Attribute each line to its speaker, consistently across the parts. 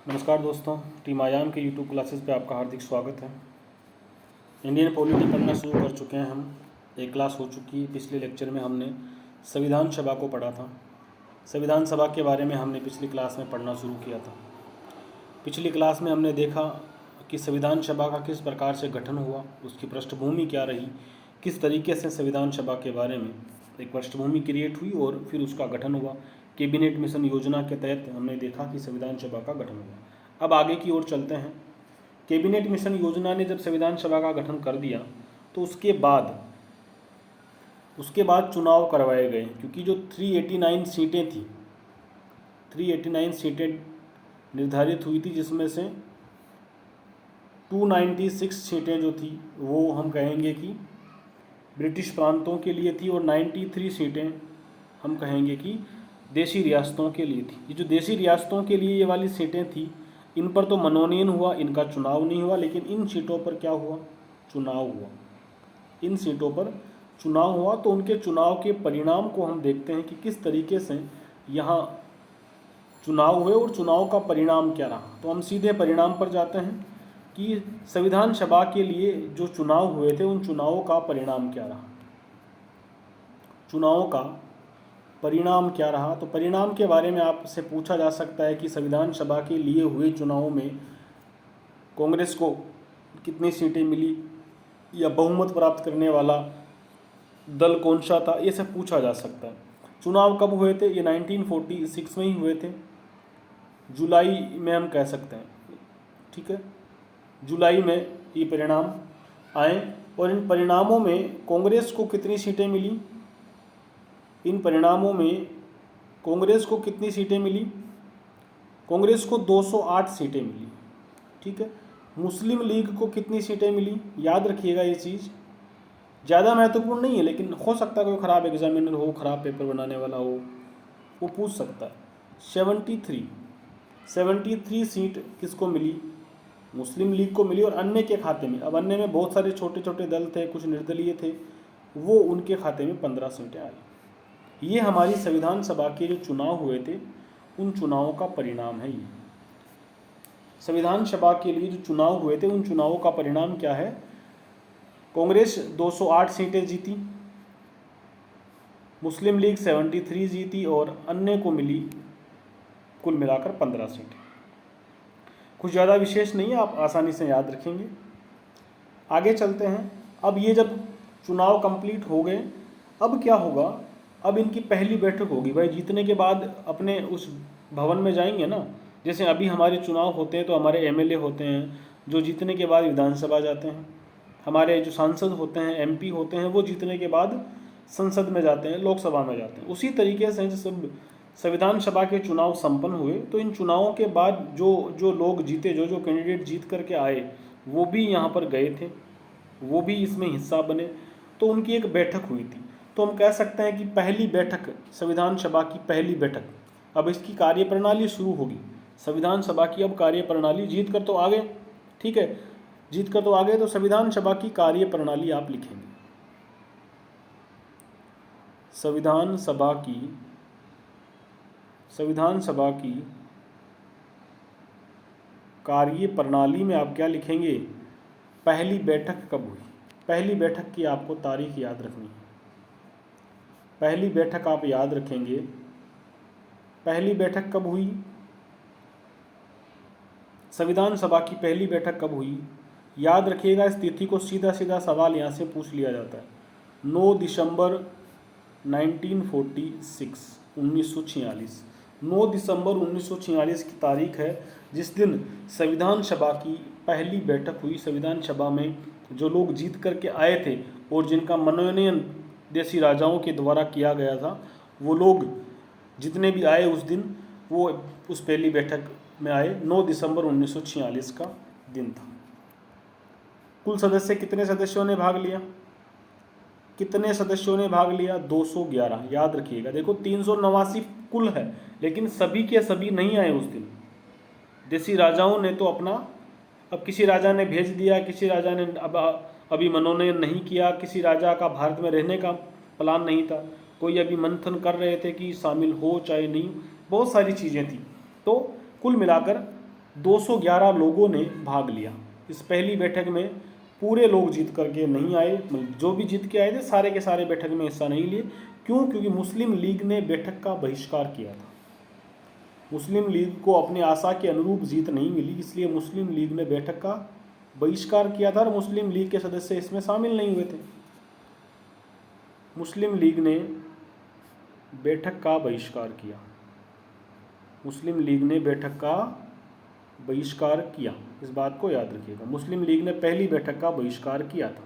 Speaker 1: नमस्कार दोस्तों, टीम आयाम के यूट्यूब क्लासेस पे आपका हार्दिक स्वागत है। इंडियन पॉलिटी पढ़ना शुरू कर चुके हैं हम। एक क्लास हो चुकी है। पिछले लेक्चर में हमने संविधान सभा को पढ़ा था। संविधान सभा के बारे में हमने पिछली क्लास में पढ़ना शुरू किया था। पिछली क्लास में हमने देखा कि संविधान सभा का किस प्रकार से गठन हुआ, उसकी पृष्ठभूमि क्या रही, किस तरीके से संविधान सभा के बारे में एक पृष्ठभूमि क्रिएट हुई और फिर उसका गठन हुआ। कैबिनेट मिशन योजना के तहत हमने देखा कि संविधान सभा का गठन हुआ। अब आगे की ओर चलते हैं। कैबिनेट मिशन योजना ने जब संविधान सभा का गठन कर दिया तो उसके बाद चुनाव करवाए गए, क्योंकि जो 389 सीटें थी, 389 सीटें निर्धारित हुई थी, जिसमें से 296 सीटें जो थी वो हम कहेंगे कि ब्रिटिश प्रांतों के लिए थी और 93 सीटें हम कहेंगे कि देशी रियासतों के लिए थी। ये जो देशी रियासतों के लिए ये वाली सीटें थी, इन पर तो मनोनयन हुआ, इनका चुनाव नहीं हुआ, लेकिन इन सीटों पर क्या हुआ? चुनाव हुआ। इन सीटों पर चुनाव हुआ। तो उनके चुनाव के परिणाम को हम देखते हैं कि किस तरीके से यहाँ चुनाव हुए और चुनाव का परिणाम क्या रहा। तो हम सीधे परिणाम पर जाते हैं कि संविधान सभा के लिए जो चुनाव हुए थे उन चुनावों का परिणाम क्या रहा। चुनावों का परिणाम क्या रहा? तो परिणाम के बारे में आपसे पूछा जा सकता है कि संविधान सभा के लिए हुए चुनाव में कांग्रेस को कितनी सीटें मिली या बहुमत प्राप्त करने वाला दल कौन सा था, ये सब पूछा जा सकता है। चुनाव कब हुए थे? ये 1946 में ही हुए थे। जुलाई में हम कह सकते हैं, ठीक है, जुलाई में ये परिणाम आए। और इन परिणामों में कांग्रेस को कितनी सीटें मिली? इन परिणामों में कांग्रेस को कितनी सीटें मिली? कांग्रेस को 208 सीटें मिली, ठीक है। मुस्लिम लीग को कितनी सीटें मिली? याद रखिएगा ये चीज़, ज़्यादा महत्वपूर्ण नहीं है, लेकिन हो सकता है कोई ख़राब एग्जामिनर हो, ख़राब पेपर बनाने वाला हो, वो पूछ सकता है। 73 सीट किसको मिली? मुस्लिम लीग को मिली और अन्य के खाते में, अब अन्य में बहुत सारे छोटे छोटे दल थे, कुछ निर्दलीय थे, वो उनके खाते में 15 सीटें आई। ये हमारी संविधान सभा के जो चुनाव हुए थे उन चुनावों का परिणाम है। ये संविधान सभा के लिए जो चुनाव हुए थे उन चुनावों का परिणाम क्या है? कांग्रेस 208 सीटें जीती, मुस्लिम लीग 73 जीती और अन्य को मिली कुल मिलाकर 15 सीटें। कुछ ज़्यादा विशेष नहीं है, आप आसानी से याद रखेंगे। आगे चलते हैं। अब ये जब चुनाव कंप्लीट हो गए, अब क्या होगा? अब इनकी पहली बैठक होगी। भाई जीतने के बाद अपने उस भवन में जाएंगे ना, जैसे अभी हमारे चुनाव होते हैं तो हमारे एमएलए होते हैं जो जीतने के बाद विधानसभा जाते हैं, हमारे जो सांसद होते हैं, एमपी होते हैं, वो जीतने के बाद संसद में जाते हैं, लोकसभा में जाते हैं। उसी तरीके से जब संविधान सभा के चुनाव संपन्न हुए तो इन चुनावों के बाद जो लोग जीते, जो कैंडिडेट जीत करके आए, वो भी यहाँ पर गए थे, वो भी इसमें हिस्सा बने, तो उनकी एक बैठक हुई थी। तो हम कह सकते हैं कि पहली बैठक, संविधान सभा की पहली बैठक, अब इसकी कार्यप्रणाली शुरू होगी। संविधान सभा की अब कार्यप्रणाली, जीत कर तो आ गए, ठीक है, जीत कर तो आ गए, तो संविधान सभा की कार्यप्रणाली आप लिखेंगे। संविधान सभा की कार्यप्रणाली में आप क्या लिखेंगे? पहली बैठक कब हुई? पहली बैठक की आपको तारीख याद रखनी है। पहली बैठक आप याद रखेंगे। पहली बैठक कब हुई? संविधान सभा की पहली बैठक कब हुई? याद रखिएगा, इस तिथि को सीधा सीधा सवाल यहाँ से पूछ लिया जाता है। 9 दिसंबर 1946, 1946। 9 दिसंबर 1946 की तारीख है जिस दिन संविधान सभा की पहली बैठक हुई। संविधान सभा में जो लोग जीत करके आए थे और जिनका मनोनयन देशी राजाओं के द्वारा किया गया था, वो लोग जितने भी आए उस दिन, वो उस पहली बैठक में आए। 9 दिसंबर 1946 का दिन था। कुल सदस्य, कितने सदस्यों ने भाग लिया? कितने सदस्यों ने भाग लिया? 211। याद रखिएगा, देखो 389 कुल है, लेकिन सभी के सभी नहीं आए उस दिन। देशी राजाओं ने तो अपना, अब किसी राजा ने भेज दिया, किसी राजा ने अभी मनोनयन नहीं किया, किसी राजा का भारत में रहने का प्लान नहीं था, कोई अभी मंथन कर रहे थे कि शामिल हो चाहे नहीं, बहुत सारी चीज़ें थी। तो कुल मिलाकर 211 लोगों ने भाग लिया। इस पहली बैठक में पूरे लोग जीत करके नहीं आए, जो भी जीत के आए थे सारे के सारे बैठक में हिस्सा नहीं लिए। क्यों? क्योंकि मुस्लिम लीग ने बैठक का बहिष्कार किया था। मुस्लिम लीग को अपनी आशा के अनुरूप जीत नहीं मिली, इसलिए मुस्लिम लीग ने बैठक का बहिष्कार किया था और मुस्लिम लीग के सदस्य इसमें शामिल नहीं हुए थे। मुस्लिम लीग ने बैठक का बहिष्कार किया। मुस्लिम लीग ने बैठक का बहिष्कार किया, इस बात को याद रखिएगा। मुस्लिम लीग ने पहली बैठक का बहिष्कार किया था।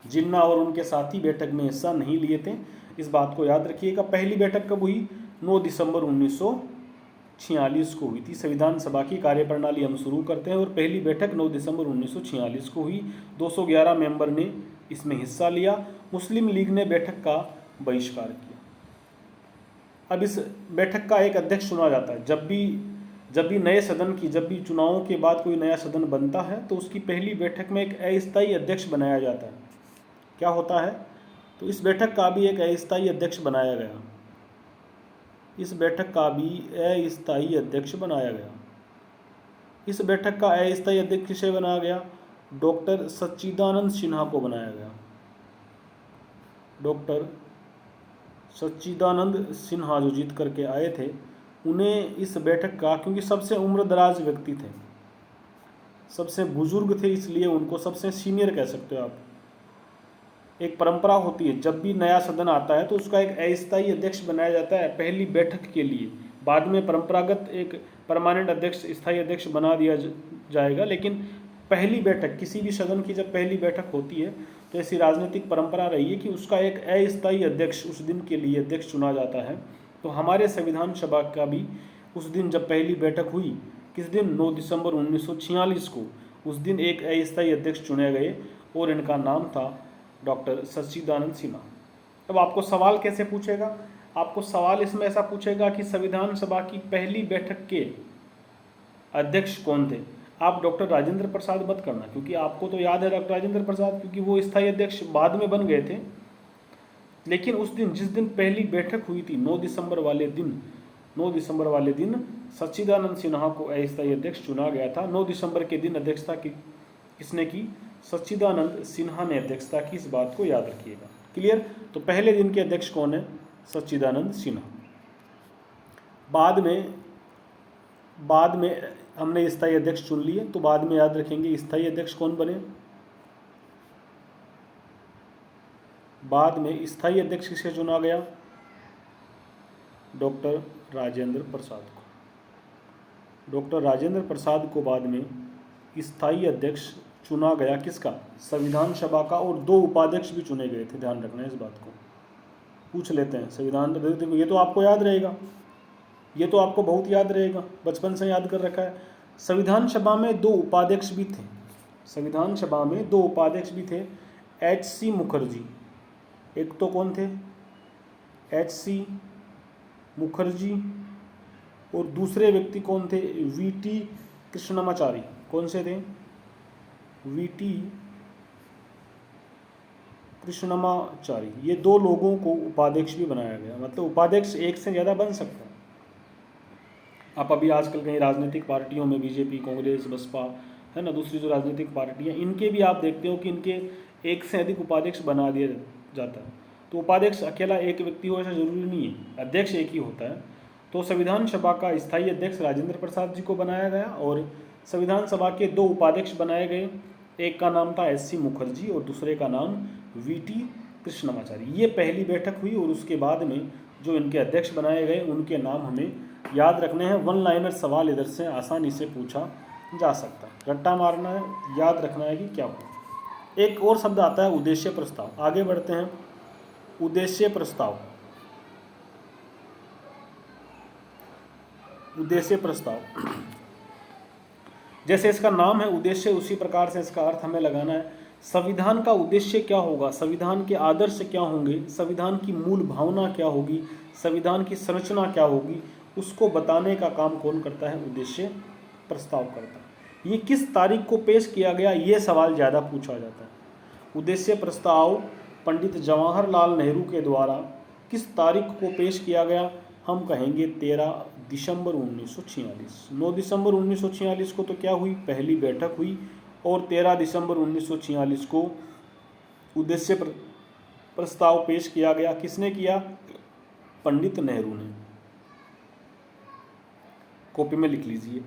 Speaker 1: जिन्ना और उनके साथी बैठक में हिस्सा नहीं लिए थे, इस बात को याद रखिएगा। पहली बैठक कब हुई? 9 दिसंबर 1946 को हुई थी। संविधान सभा की कार्यप्रणाली हम शुरू करते हैं और पहली बैठक 9 दिसंबर 1946 को हुई। 211 मेंबर ने इसमें हिस्सा लिया। मुस्लिम लीग ने बैठक का बहिष्कार किया। अब इस बैठक का एक अध्यक्ष चुना जाता है। जब भी नए सदन की, जब भी चुनावों के बाद कोई नया सदन बनता है तो उसकी पहली बैठक में एक अस्थायी अध्यक्ष बनाया जाता है। क्या होता है? तो इस बैठक का भी एक अस्थायी अध्यक्ष बनाया गया। इस बैठक का भी अस्थायी अध्यक्ष बनाया गया। इस बैठक का अस्थायी अध्यक्ष किसे बनाया गया? डॉक्टर सच्चिदानंद सिन्हा को बनाया गया। डॉक्टर सच्चिदानंद सिन्हा जो जीत करके आए थे, उन्हें इस बैठक का, क्योंकि सबसे उम्रदराज व्यक्ति थे, सबसे बुजुर्ग थे, इसलिए उनको सबसे सीनियर कह सकते हो आप। एक परंपरा होती है, जब भी नया सदन आता है तो उसका एक अस्थायी अध्यक्ष बनाया जाता है पहली बैठक के लिए। बाद में परंपरागत एक परमानेंट अध्यक्ष, स्थायी अध्यक्ष बना दिया जाएगा, लेकिन पहली बैठक, किसी भी सदन की जब पहली बैठक होती है तो ऐसी राजनीतिक परंपरा रही है कि उसका एक अस्थायी अध्यक्ष उस दिन के लिए अध्यक्ष चुना जाता है। तो हमारे संविधान सभा का भी उस दिन जब पहली बैठक हुई, किस दिन? 9 दिसंबर 1946 को, उस दिन एक अस्थायी अध्यक्ष चुने गए और इनका नाम था डॉक्टर सच्चिदानंद सिन्हा। अब आपको सवाल कैसे पूछेगा? आपको सवाल इसमें ऐसा पूछेगा कि संविधान सभा की पहली बैठक के अध्यक्ष कौन थे? आप डॉक्टर राजेंद्र प्रसाद मत करना, क्योंकि आपको तो याद है डॉक्टर राजेंद्र प्रसाद, क्योंकि वो स्थायी अध्यक्ष बाद में बन गए थे। लेकिन उस दिन, जिस दिन पहली बैठक हुई थी, 9 दिसंबर वाले दिन सच्चिदानंद सिन्हा को अस्थायी अध्यक्ष चुना गया था। 9 दिसंबर के दिन अध्यक्षता किसने की? सच्चिदानंद सिन्हा ने अध्यक्षता की, इस बात को याद रखिएगा। क्लियर? तो पहले दिन के अध्यक्ष कौन है? सच्चिदानंद सिन्हा। बाद में हमने स्थायी अध्यक्ष चुन लिए, तो बाद में याद रखेंगे स्थायी अध्यक्ष कौन बने। बाद में स्थायी अध्यक्ष किसे चुना गया? डॉक्टर राजेंद्र प्रसाद को। डॉक्टर राजेंद्र प्रसाद को बाद में स्थायी अध्यक्ष चुना गया। किसका? संविधान सभा का। और 2 उपाध्यक्ष भी चुने गए थे, ध्यान रखना है इस बात को। पूछ लेते हैं संविधान, ये तो आपको याद रहेगा, ये तो आपको बहुत याद रहेगा, बचपन से याद कर रखा है। संविधान सभा में 2 उपाध्यक्ष भी थे। संविधान सभा में 2 उपाध्यक्ष भी थे। H.C. मुखर्जी, एक तो कौन थे? H.C. मुखर्जी, और दूसरे व्यक्ति कौन थे? V.T. कृष्णमाचारी। कौन से थे? V.T. कृष्णमाचारी। ये 2 लोगों को उपाध्यक्ष भी बनाया गया। मतलब उपाध्यक्ष एक से ज़्यादा बन सकता है। आप अभी आजकल कहीं राजनीतिक पार्टियों में, बीजेपी, कांग्रेस, बसपा, है ना, दूसरी जो राजनीतिक पार्टियां, इनके भी आप देखते हो कि इनके एक से अधिक उपाध्यक्ष बना दिया जाता है। तो उपाध्यक्ष अकेला एक व्यक्ति हो ऐसा जरूरी नहीं है, अध्यक्ष एक ही होता है। तो संविधान सभा का स्थायी अध्यक्ष राजेंद्र प्रसाद जी को बनाया गया और संविधान सभा के 2 उपाध्यक्ष बनाए गए। एक का नाम था H.C. मुखर्जी और दूसरे का नाम V.T. कृष्णमाचारी। ये पहली बैठक हुई और उसके बाद में जो इनके अध्यक्ष बनाए गए उनके नाम हमें याद रखने हैं। 1 लाइनर सवाल इधर से आसानी से पूछा जा सकता है। रट्टा मारना है, याद रखना है कि क्या हो। एक और शब्द आता है उद्देश्य प्रस्ताव। आगे बढ़ते हैं। उद्देश्य प्रस्ताव। उद्देश्य प्रस्ताव, जैसे इसका नाम है उद्देश्य, उसी प्रकार से इसका अर्थ हमें लगाना है। संविधान का उद्देश्य क्या होगा? संविधान के आदर्श क्या होंगे? संविधान की मूल भावना क्या होगी? संविधान की संरचना क्या होगी? उसको बताने का काम कौन करता है? उद्देश्य प्रस्ताव करता है। ये किस तारीख को पेश किया गया, ये सवाल ज़्यादा पूछा जाता है। उद्देश्य प्रस्ताव पंडित जवाहरलाल नेहरू के द्वारा किस तारीख को पेश किया गया? हम कहेंगे 13 दिसंबर 1946। 9 दिसंबर 1946 को तो क्या हुई, पहली बैठक हुई, और 13 दिसंबर 1946 को उद्देश्य प्रस्ताव पेश किया गया। किसने किया, पंडित नेहरू ने। कॉपी में लिख लीजिए,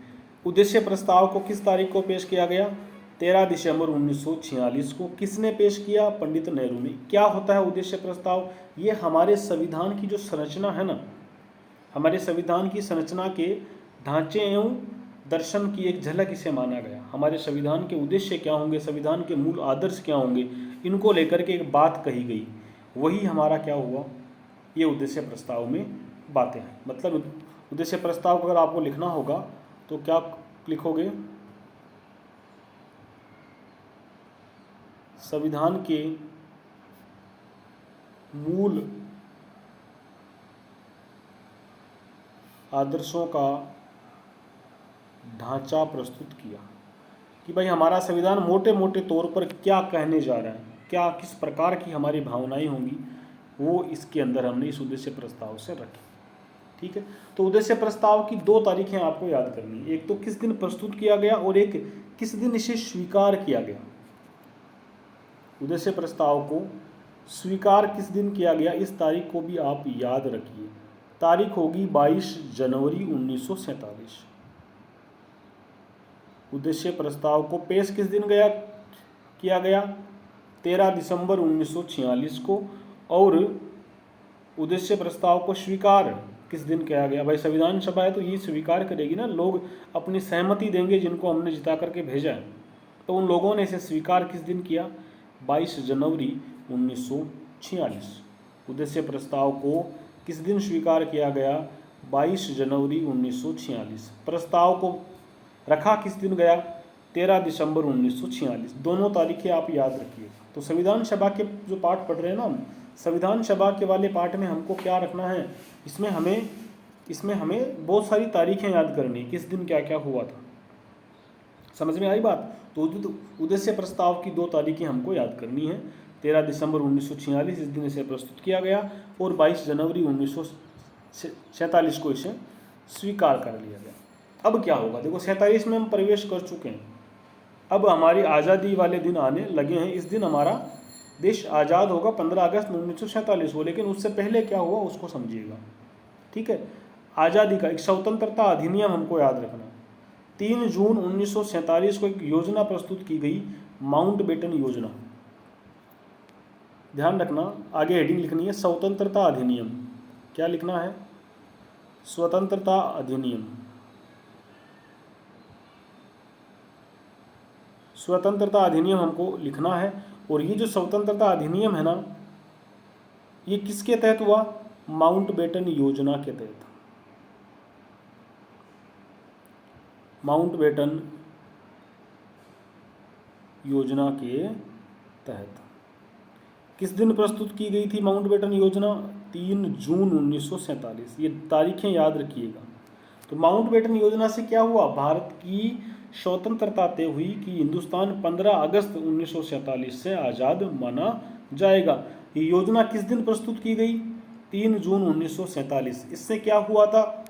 Speaker 1: उद्देश्य प्रस्ताव को किस तारीख को पेश किया गया, 13 दिसंबर 1946 को। किसने पेश किया, पंडित नेहरू ने। क्या होता है उद्देश्य प्रस्ताव, ये हमारे संविधान की जो संरचना है ना, हमारे संविधान की संरचना के ढांचे एवं दर्शन की एक झलक इसे माना गया। हमारे संविधान के उद्देश्य क्या होंगे, संविधान के मूल आदर्श क्या होंगे, इनको लेकर के एक बात कही गई, वही हमारा क्या हुआ, ये उद्देश्य प्रस्ताव में बातें हैं। मतलब उद्देश्य प्रस्ताव को अगर आपको लिखना होगा तो क्या लिखोगे, संविधान के मूल आदर्शों का ढांचा प्रस्तुत किया, कि भाई हमारा संविधान मोटे मोटे तौर पर क्या कहने जा रहा है, क्या किस प्रकार की हमारी भावनाएं होंगी, वो इसके अंदर हमने इस उद्देश्य प्रस्ताव से रखी। ठीक है, तो उद्देश्य प्रस्ताव की 2 तारीखें आपको याद करनी है, एक तो किस दिन प्रस्तुत किया गया और एक किस दिन इसे स्वीकार किया गया। उद्देश्य प्रस्ताव को स्वीकार किस दिन किया गया, इस तारीख को भी आप याद रखिए। तारीख होगी 22 जनवरी 1947। उद्देश्य प्रस्ताव को पेश किस दिन किया गया, 13 दिसंबर 1946 को, और उद्देश्य प्रस्ताव को स्वीकार किस दिन किया गया, भाई संविधान सभा है तो ये स्वीकार करेगी ना, लोग अपनी सहमति देंगे जिनको हमने जिता करके भेजा है, तो उन लोगों ने इसे स्वीकार किस दिन किया, 22 जनवरी 1946। उद्देश्य प्रस्ताव को किस दिन स्वीकार किया गया, 22 जनवरी 1946। प्रस्ताव को रखा किस दिन गया, 13 दिसंबर 1946। दोनों तारीखें आप याद रखिए। तो संविधान सभा के जो पाठ पढ़ रहे हैं ना हम, संविधान सभा के वाले पाठ में हमको क्या रखना है, इसमें हमें बहुत सारी तारीखें याद करनी है, किस दिन क्या क्या हुआ था। समझ में आई बात। तो उद्देश्य प्रस्ताव की 2 तारीखें हमको याद करनी है, 13 दिसंबर 1946 इस दिन इसे प्रस्तुत किया गया, और 22 जनवरी 1947 को इसे स्वीकार कर लिया गया। अब क्या होगा, देखो 47 में हम प्रवेश कर चुके हैं, अब हमारी आज़ादी वाले दिन आने लगे हैं। इस दिन हमारा देश आज़ाद होगा 15 अगस्त 1947 को, लेकिन उससे पहले क्या हुआ उसको समझिएगा। ठीक है, आज़ादी का एक स्वतंत्रता अधिनियम हमको याद रखना। 3 जून 1947 को एक योजना प्रस्तुत की गई, माउंटबेटन योजना। ध्यान रखना, आगे हेडिंग लिखनी है स्वतंत्रता अधिनियम। क्या लिखना है, स्वतंत्रता अधिनियम। स्वतंत्रता अधिनियम हमको लिखना है। और ये जो स्वतंत्रता अधिनियम है ना, ये किसके तहत हुआ, माउंटबेटन योजना के तहत। माउंटबेटन योजना के तहत किस दिन प्रस्तुत की गई थी माउंटबेटन योजना, 3 जून 1947। ये तारीखें याद रखिएगा। तो माउंटबेटन योजना से क्या हुआ, भारत की स्वतंत्रता तय हुई कि हिंदुस्तान 15 अगस्त 1947 से आज़ाद माना जाएगा। ये योजना किस दिन प्रस्तुत की गई, 3 जून 1947। इससे क्या हुआ था,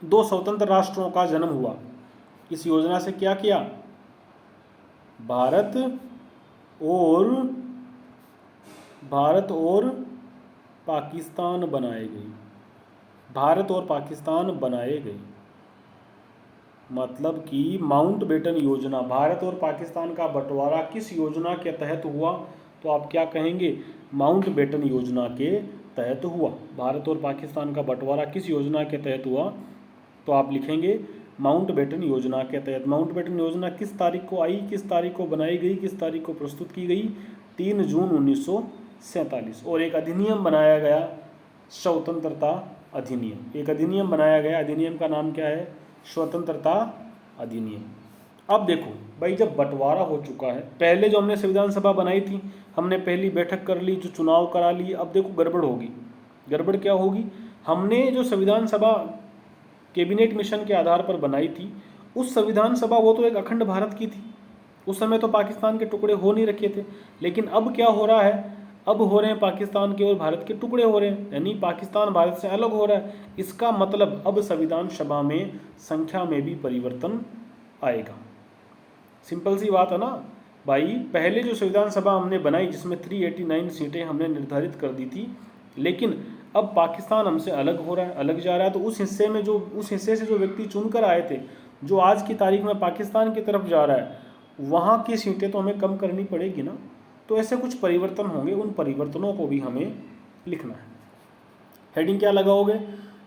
Speaker 1: दो स्वतंत्र राष्ट्रों का जन्म हुआ। इस योजना से क्या किया, भारत और पाकिस्तान बनाए गए। भारत और पाकिस्तान बनाए गए, मतलब कि माउंटबेटन योजना, भारत और पाकिस्तान का बंटवारा किस योजना के तहत हुआ, तो आप क्या कहेंगे, माउंटबेटन योजना के तहत हुआ। भारत और पाकिस्तान का बंटवारा किस योजना के तहत हुआ, तो आप लिखेंगे माउंटबेटन योजना के तहत। माउंटबेटन योजना किस तारीख को आई, किस तारीख को बनाई गई, किस तारीख को प्रस्तुत की गई, 3 जून 1947। और एक अधिनियम बनाया गया, स्वतंत्रता अधिनियम। एक अधिनियम बनाया गया, अधिनियम का नाम क्या है, स्वतंत्रता अधिनियम। अब देखो भाई, जब बंटवारा हो चुका है, पहले जो हमने संविधान सभा बनाई थी, हमने पहली बैठक कर ली, जो चुनाव करा लिए, अब देखो गड़बड़ होगी। गड़बड़ क्या होगी, हमने जो संविधान सभा कैबिनेट मिशन के आधार पर बनाई थी, उस संविधान सभा वो तो एक अखंड भारत की थी, उस समय तो पाकिस्तान के टुकड़े हो नहीं रखे थे। लेकिन अब क्या हो रहा है, अब हो रहे हैं पाकिस्तान के और भारत के टुकड़े हो रहे हैं, यानी पाकिस्तान भारत से अलग हो रहा है। इसका मतलब अब संविधान सभा में संख्या में भी परिवर्तन आएगा। सिंपल सी बात है ना भाई। पहले जो संविधान सभा हमने बनाई जिसमें 389 सीटें हमने निर्धारित कर दी थी, लेकिन अब पाकिस्तान हमसे अलग हो रहा है, अलग जा रहा है, तो उस हिस्से से जो व्यक्ति चुनकर आए थे, जो आज की तारीख में पाकिस्तान की तरफ जा रहा है, वहाँ की सीटें तो हमें कम करनी पड़ेगी ना। तो ऐसे कुछ परिवर्तन होंगे, उन परिवर्तनों को भी हमें लिखना है। हेडिंग क्या लगाओगे?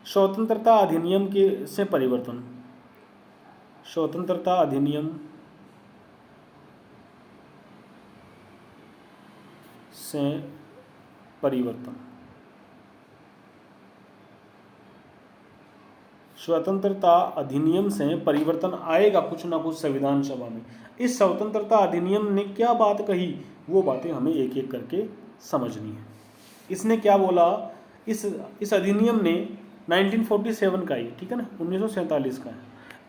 Speaker 1: स्वतंत्रता अधिनियम के से परिवर्तन। स्वतंत्रता अधिनियम से परिवर्तन। स्वतंत्रता अधिनियम से परिवर्तन आएगा कुछ ना कुछ संविधान सभा में। इस स्वतंत्रता अधिनियम ने क्या बात कही, वो बातें हमें एक एक करके समझनी है। इसने क्या बोला? इस अधिनियम ने 1947 का ही, ठीक है ना, 1947 का है।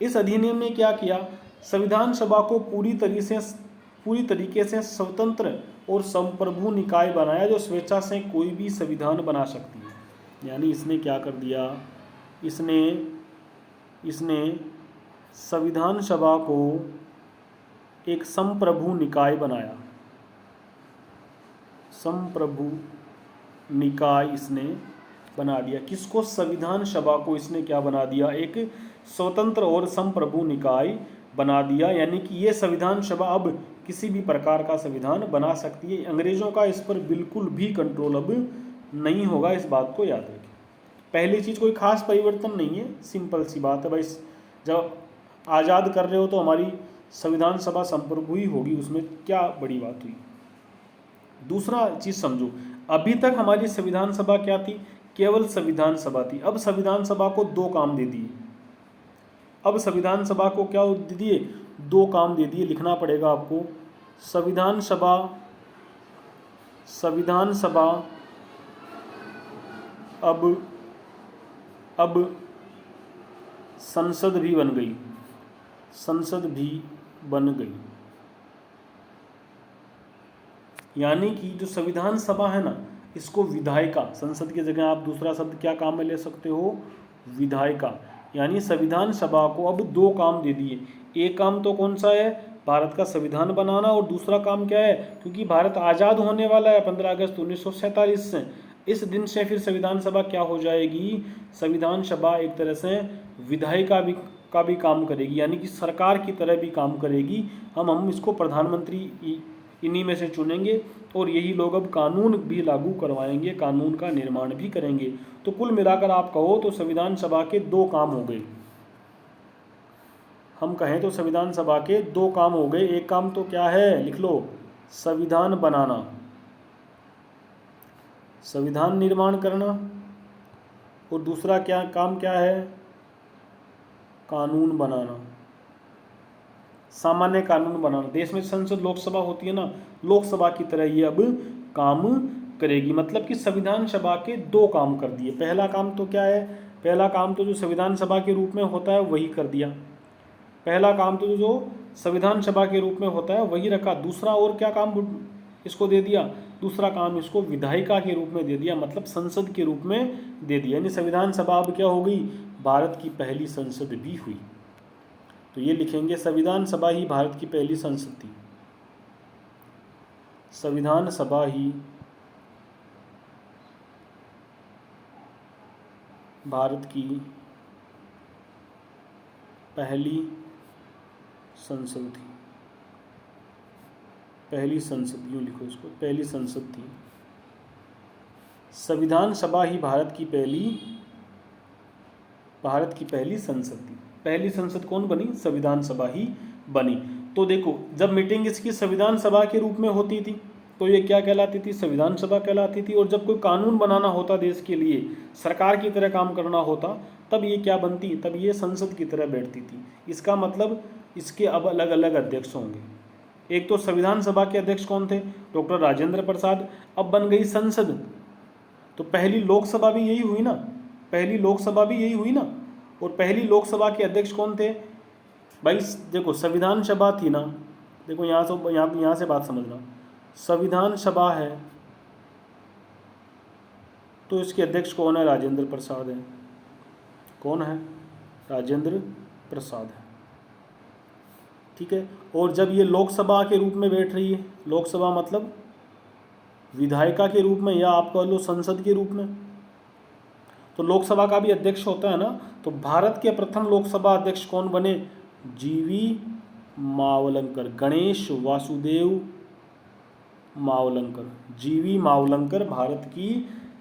Speaker 1: इस अधिनियम ने क्या किया? संविधान सभा को पूरी तरीके से स्वतंत्र और संप्रभु निकाय बनाया, जो स्वेच्छा से कोई भी संविधान बना सकती है। यानी इसने क्या कर दिया? इसने संविधान सभा को एक संप्रभु निकाय बनाया। संप्रभु निकाय इसने बना दिया। किसको? संविधान सभा को इसने क्या बना दिया? एक स्वतंत्र और संप्रभु निकाय बना दिया। यानी कि ये संविधान सभा अब किसी भी प्रकार का संविधान बना सकती है। अंग्रेजों का इस पर बिल्कुल भी कंट्रोल अब नहीं होगा, इस बात को याद रखें। पहली चीज़, कोई खास परिवर्तन नहीं है, सिंपल सी बात है भाई। जब आज़ाद कर रहे हो तो हमारी संविधान सभा संप्रभु ही होगी, उसमें क्या बड़ी बात हुई। दूसरा चीज़ समझो, अभी तक हमारी संविधान सभा क्या थी? केवल संविधान सभा थी। अब संविधान सभा को दो काम दे दिए। अब संविधान सभा को क्या दे दिए? दो काम दे दिए। लिखना पड़ेगा आपको। संविधान सभा अब संसद भी बन गई। संसद भी बन गई। यानी कि जो संविधान सभा है ना, इसको विधायिका, संसद की जगह आप दूसरा शब्द क्या काम में ले सकते हो? विधायिका। यानी संविधान सभा को अब दो काम दे दिए। एक काम तो कौन सा है? भारत का संविधान बनाना। और दूसरा काम क्या है? क्योंकि भारत आज़ाद होने वाला है 15 अगस्त 1947 से, इस दिन से फिर संविधान सभा क्या हो जाएगी? संविधान सभा एक तरह से विधायिका का भी काम करेगी, यानी कि सरकार की तरह भी काम करेगी। हम इसको प्रधानमंत्री इन्हीं में से चुनेंगे और यही लोग अब कानून भी लागू करवाएंगे, कानून का निर्माण भी करेंगे। तो कुल मिलाकर आप कहो तो संविधान सभा के दो काम हो गए। हम कहें तो संविधान सभा के दो काम हो गए। एक काम तो क्या है? लिख लो, संविधान बनाना, संविधान निर्माण करना। और दूसरा काम क्या है? कानून बनाना, सामान्य कानून बनाना। देश में संसद लोकसभा होती है ना, लोकसभा की तरह ये अब काम करेगी। मतलब कि संविधान सभा के दो काम कर दिए। पहला काम तो क्या है? पहला काम तो जो संविधान सभा के रूप में होता है वही कर दिया। पहला काम तो जो संविधान सभा के रूप में होता है वही रखा। दूसरा और क्या काम इसको दे दिया? दूसरा काम इसको विधायिका के रूप में दे दिया, मतलब संसद के रूप में दे दिया। यानी संविधान सभा अब क्या हो गई? भारत की पहली संसद भी हुई। तो ये लिखेंगे, संविधान सभा ही भारत की पहली संसद थी। संविधान सभा ही भारत की पहली संसद थी। पहली संसद, यूँ लिखो इसको, पहली संसद थी। संविधान सभा ही भारत की पहली संसद थी। पहली संसद कौन बनी? संविधान सभा ही बनी। तो देखो, जब मीटिंग इसकी संविधान सभा के रूप में होती थी तो ये क्या कहलाती थी? संविधान सभा कहलाती थी। और जब कोई कानून बनाना होता देश के लिए, सरकार की तरह काम करना होता, तब ये क्या बनती? तब ये संसद की तरह बैठती थी। इसका मतलब इसके अब अलग अलग अध्यक्ष होंगे। एक तो संविधान सभा के अध्यक्ष कौन थे? डॉक्टर राजेंद्र प्रसाद। अब बन गई संसद, तो पहली लोकसभा भी यही हुई ना, पहली लोकसभा भी यही हुई ना। और पहली लोकसभा के अध्यक्ष कौन थे भाई? देखो, संविधान सभा थी ना, देखो यहाँ से बात समझना। संविधान सभा है, तो इसके अध्यक्ष कौन है? राजेंद्र प्रसाद है। कौन है? राजेंद्र प्रसाद है। ठीक है। और जब ये लोकसभा के रूप में बैठ रही है, लोकसभा मतलब विधायिका के रूप में या आप कह लो संसद के रूप में, तो लोकसभा का भी अध्यक्ष होता है ना। तो भारत के प्रथम लोकसभा अध्यक्ष कौन बने? जीवी मावलंकर, गणेश वासुदेव मावलंकर। जीवी मावलंकर भारत की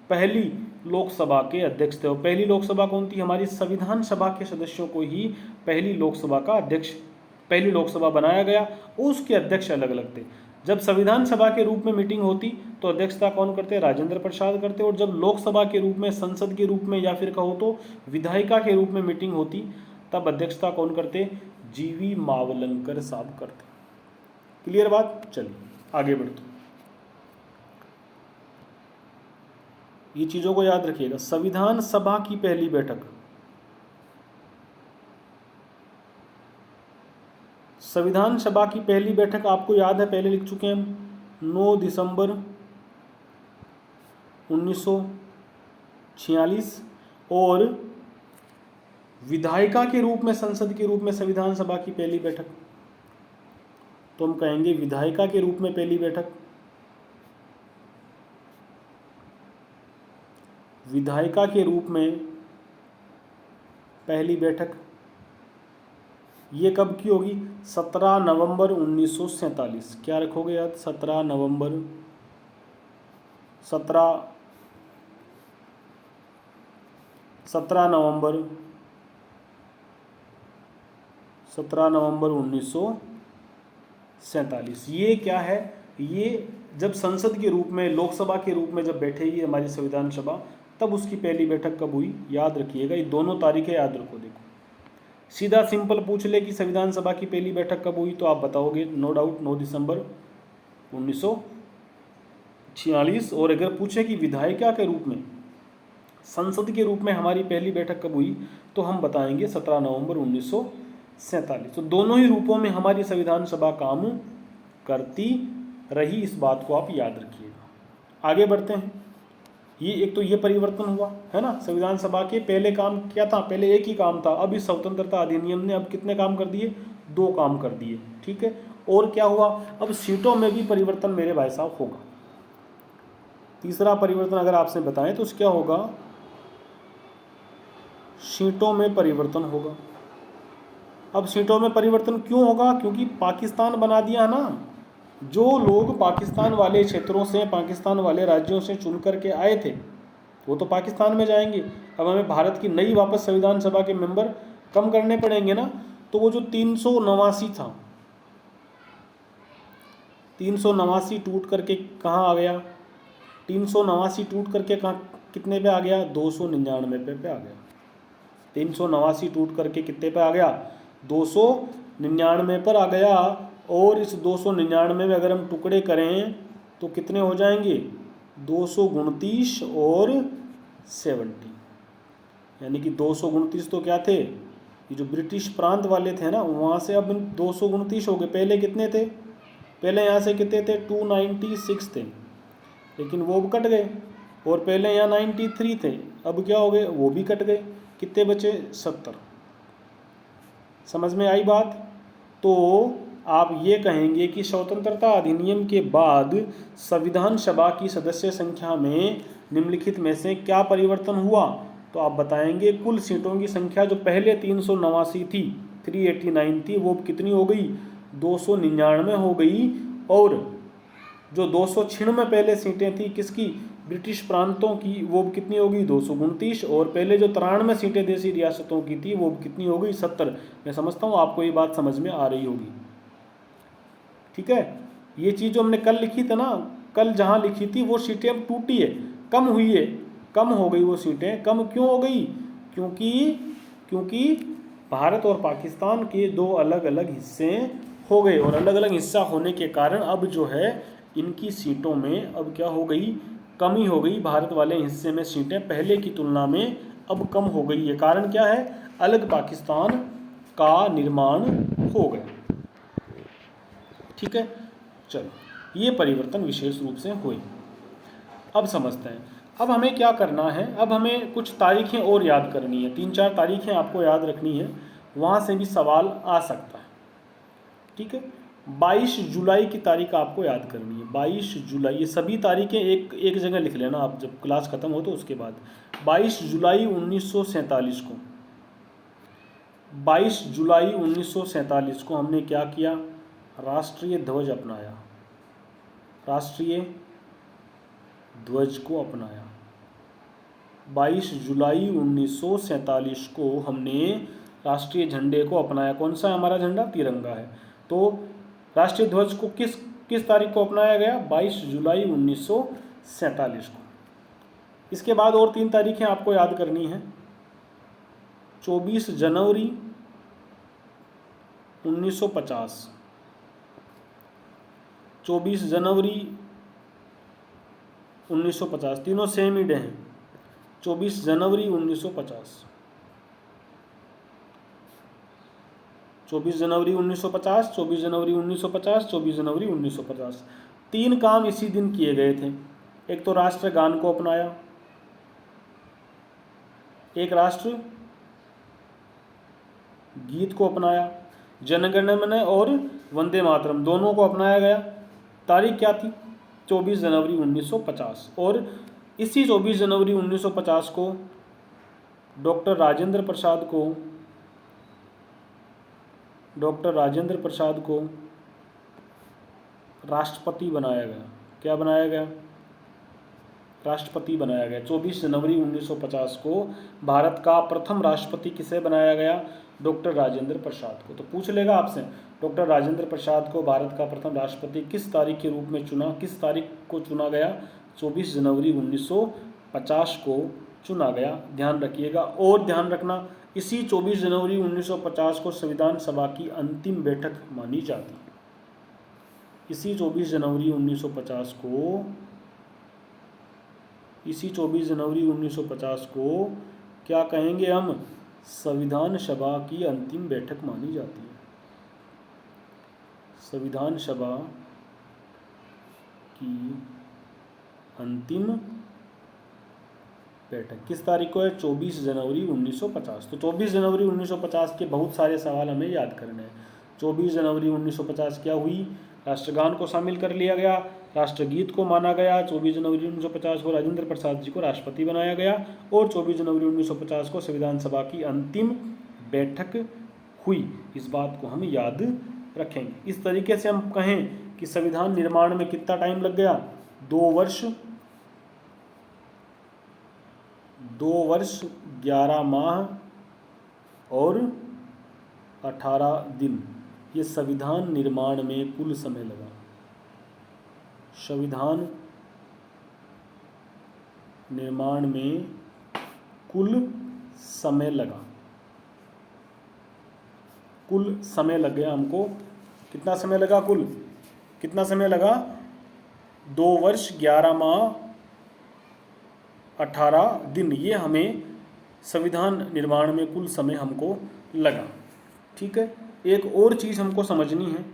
Speaker 1: पहली लोकसभा के अध्यक्ष थे। और पहली लोकसभा कौन थी? हमारी संविधान सभा के सदस्यों को ही पहली लोकसभा का अध्यक्ष, पहली लोकसभा बनाया गया। उसके अध्यक्ष अलग अलग थे। जब संविधान सभा के रूप में मीटिंग होती तो अध्यक्षता कौन करते? राजेंद्र प्रसाद करते। और जब लोकसभा के रूप में, संसद के रूप में, या फिर कहो तो विधायिका के रूप में मीटिंग होती, तब अध्यक्षता कौन करते? जीवी मावलंकर साहब करते। क्लियर बात? चलिए आगे बढ़ते। ये चीजों को याद रखिएगा। संविधान सभा की पहली बैठक, संविधान सभा की पहली बैठक आपको याद है, पहले लिख चुके हैं हम, 9 दिसंबर 1946। और विधायिका के रूप में, संसद के रूप में संविधान सभा की पहली बैठक, तो हम कहेंगे विधायिका के रूप में पहली बैठक, विधायिका के रूप में पहली बैठक। ये कब की होगी? 17 नवंबर 1947। क्या रखोगे याद? 17 नवंबर 1947। ये क्या है? ये जब संसद के रूप में, लोकसभा के रूप में जब बैठेगी हमारी संविधान सभा, तब उसकी पहली बैठक कब हुई? याद रखिएगा, ये दोनों तारीखें याद रखो। देखो सीधा सिंपल पूछ ले कि संविधान सभा की पहली बैठक कब हुई, तो आप बताओगे नो डाउट 9 दिसंबर 1946। और अगर पूछे कि विधायिका के रूप में, संसद के रूप में हमारी पहली बैठक कब हुई, तो हम बताएंगे 17 नवंबर 1947। तो दोनों ही रूपों में हमारी संविधान सभा काम करती रही, इस बात को आप याद रखिएगा। आगे बढ़ते हैं। ये एक तो ये परिवर्तन हुआ है ना। संविधान सभा के पहले काम क्या था? पहले एक ही काम था। अब इस स्वतंत्रता अधिनियम ने अब कितने काम कर दिए? 2 काम कर दिए। ठीक है। और क्या हुआ? अब सीटों में भी परिवर्तन मेरे भाई साहब होगा। तीसरा परिवर्तन अगर आपसे बताएं तो क्या होगा? सीटों में परिवर्तन होगा। अब सीटों में परिवर्तन क्यों होगा? क्योंकि पाकिस्तान बना दिया ना। जो लोग पाकिस्तान वाले क्षेत्रों से, पाकिस्तान वाले राज्यों से चुन करके आए थे, वो तो पाकिस्तान में जाएंगे। अब हमें भारत की नई वापस संविधान सभा के मेंबर कम करने पड़ेंगे ना। तो वो जो 389 था, 389 टूट करके कहाँ आ गया? 389 टूट करके कहाँ, कितने पे आ गया? 299 पे आ गया। 389 टूट करके कितने पे आ गया? 299 पर आ गया। और इस 299 में अगर हम टुकड़े करें तो कितने हो जाएंगे? 229 और 70। यानी कि 229 तो क्या थे? ये जो ब्रिटिश प्रांत वाले थे ना, वहाँ से अब 229 हो गए। पहले कितने थे? पहले यहाँ से कितने थे? 296 थे, लेकिन वो कट गए। और पहले यहाँ 93 थे, अब क्या हो गए? वो भी कट गए। कितने बचे? 70। समझ में आई बात? तो आप ये कहेंगे कि स्वतंत्रता अधिनियम के बाद संविधान सभा की सदस्य संख्या में निम्नलिखित में से क्या परिवर्तन हुआ? तो आप बताएंगे कुल सीटों की संख्या जो पहले 389 थी, 389 थी, वो कितनी हो गई? 299 हो गई। और जो 296 पहले सीटें थी किसकी? ब्रिटिश प्रांतों की, वो कितनी होगी? 229। और पहले जो 93 सीटें देशी रियासतों की थी, वो कितनी हो गई? 70। मैं समझता हूँ आपको ये बात समझ में आ रही होगी। ठीक है। ये चीज़ जो हमने कल लिखी थी ना, कल जहाँ लिखी थी वो सीटें अब टूटी है, कम हुई है, कम हो गई वो सीटें। कम क्यों हो गई? क्योंकि भारत और पाकिस्तान के 2 अलग अलग हिस्से हो गए। और अलग अलग हिस्सा होने के कारण अब जो है इनकी सीटों में अब क्या हो गई? कमी हो गई। भारत वाले हिस्से में सीटें पहले की तुलना में अब कम हो गई है। कारण क्या है? अलग पाकिस्तान का निर्माण हो गया। ठीक है। चलो, ये परिवर्तन विशेष रूप से हुए। अब समझते हैं अब हमें क्या करना है, अब हमें कुछ तारीखें और याद करनी है, 3-4 तारीखें आपको याद रखनी है, वहाँ से भी सवाल आ सकता है। ठीक है, 22 जुलाई की तारीख आपको याद करनी है, 22 जुलाई। ये सभी तारीखें एक जगह लिख लेना आप, जब क्लास ख़त्म हो तो उसके बाद। 22 जुलाई 1947 को, 22 जुलाई 1947 को हमने क्या किया, राष्ट्रीय ध्वज अपनाया, राष्ट्रीय ध्वज को अपनाया। 22 जुलाई 1947 को हमने राष्ट्रीय झंडे को अपनाया। कौन सा हमारा झंडा? तिरंगा है। तो राष्ट्रीय ध्वज को किस तारीख को अपनाया गया? 22 जुलाई 1947 को। इसके बाद और 3 तारीखें आपको याद करनी है। 24 जनवरी 1950, 24 जनवरी 1950, तीनों सेम ही डे हैं। 24 जनवरी 1950, 24 जनवरी 1950, 24 जनवरी 1950, 24 जनवरी 1950। 3 काम इसी दिन किए गए थे। एक तो राष्ट्रगान को अपनाया, एक राष्ट्र गीत को अपनाया, जनगण मन और वंदे मातरम दोनों को अपनाया गया। तारीख क्या थी? 24 जनवरी 1950। और इसी 24 जनवरी 1950 को डॉक्टर राजेंद्र प्रसाद को राष्ट्रपति बनाया गया। क्या बनाया गया? राष्ट्रपति बनाया गया। 24 जनवरी 1950 को भारत का प्रथम राष्ट्रपति किसे बनाया गया? डॉक्टर राजेंद्र प्रसाद को। तो पूछ लेगा आपसे, डॉक्टर राजेंद्र प्रसाद को भारत का प्रथम राष्ट्रपति किस तारीख के रूप में चुना, किस तारीख को चुना गया? 24 जनवरी 1950 को चुना गया। ध्यान रखिएगा। और ध्यान रखना, इसी 24 जनवरी 1950 को संविधान सभा की अंतिम बैठक मानी जाती है। इसी 24 जनवरी 1950 को, इसी 24 जनवरी 1950 को क्या कहेंगे हम? संविधान सभा की अंतिम बैठक मानी जाती है। संविधान सभा की अंतिम बैठक किस तारीख को है? 24 जनवरी 1950। तो 24 जनवरी 1950 के बहुत सारे सवाल हमें याद करने हैं। 24 जनवरी 1950 क्या हुई? राष्ट्रगान को शामिल कर लिया गया, राष्ट्रगीत को माना गया। 24 जनवरी 1950 को राजेंद्र प्रसाद जी को राष्ट्रपति बनाया गया और 24 जनवरी 1950 को संविधान सभा की अंतिम बैठक हुई। इस बात को हम याद रखेंगे। इस तरीके से हम कहें कि संविधान निर्माण में कितना टाइम लग गया? 2 वर्ष 11 माह और 18 दिन, ये संविधान निर्माण में कुल समय लगा। संविधान निर्माण में कुल समय लगा, कुल समय लग गया हमको। कितना समय लगा? कुल कितना समय लगा? 2 वर्ष 11 माह 18 दिन, ये हमें संविधान निर्माण में कुल समय हमको लगा। ठीक है। एक और चीज़ हमको समझनी है,